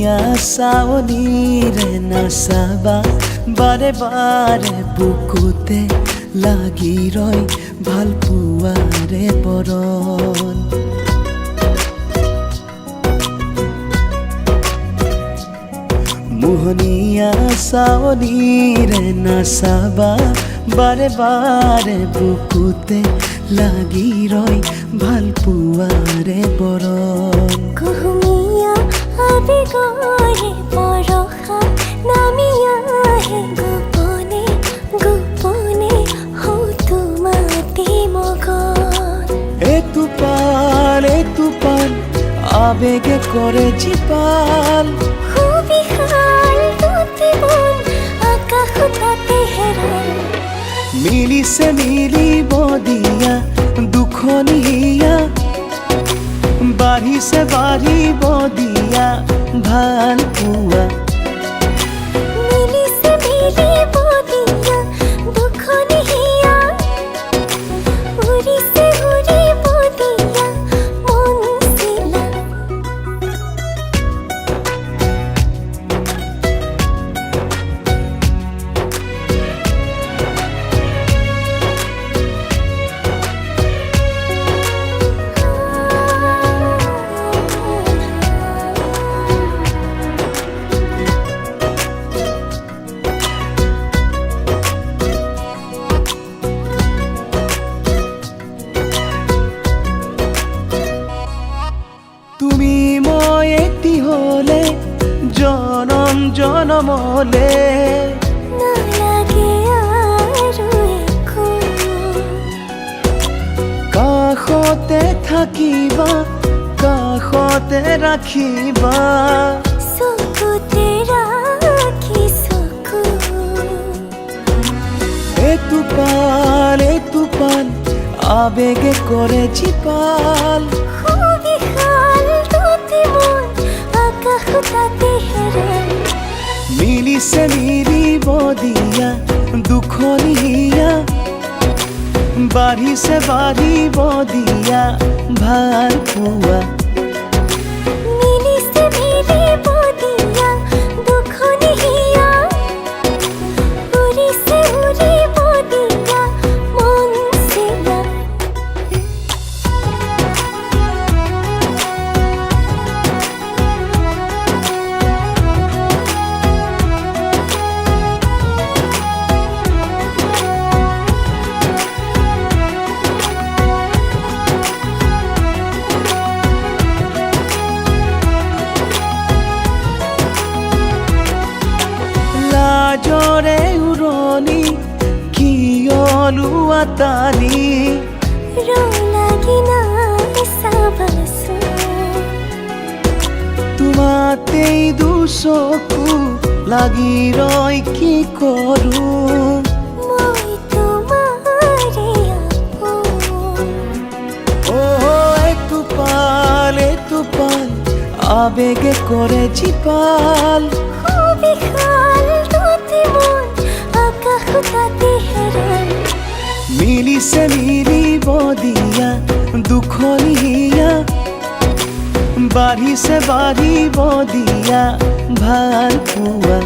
মোহনীয়া চাৱনীৰে নাচাবা বাৰে বাৰে বুকুতে লাগি ৰয় ভাল পোৱাৰে বৰণ মোহনীয়া চাৱনীৰে নাচাবা বাৰে বাৰে বুকুতে লাগি ৰয় ভাল পোৱাৰে বৰণ কুহুমীয়া আবেগৰে বৰষা নামি আহে গোপনে গোপনে হতো মাতি মগন এতুপাল আবেগে কৰে জীপাল সুবিশাল দুটি বন আকাশ তাতে হেৰাল মিলিছে মিলিব দিয়া দুখনি হিয়া বাঢ়িছে বাঢ়িব দিয়া ভাল পোৱা মিলিছে মিলিব দিয়া দুখনি হিয়া উৰিছে উৰিব দিয়া মন চিলা তুমি মই এটি হলে জনম জনমলে নালাগে আৰু একো কাষতে থাকিবা কাষতে ৰাখিবা চকুতে ৰাখি চকু এতুপাল আবেগে কৰে জীপাল সুবিশাল দুটি মন আকাশ তাতে হেৰাল মিলিছে মিলিব দিয়া দুখনি হিয়া বাঢ়িছে বাঢ়িব দিয়া ভাল পোৱা মিলিছে মিলিব দিয়া দুখনি হিয়া উৰিছে উৰিব দিয়া মন চিলা লাজৰে উৰণি কিয়লো আতানি লাগি নাই চাবাচোন তোমাতেই দুচকু লাগি ৰয় কি কৰোঁ মই তোমাৰে আপোন এতুপাল আবেগে কৰে জীপাল সুবিশাল দুটি মন আকাশ তাতে হেৰাল মিলিছে মিলিব দিয়া দুখনি হিয়া বাঢ়িছে বাঢ়িব দিয়া ভাল পোৱা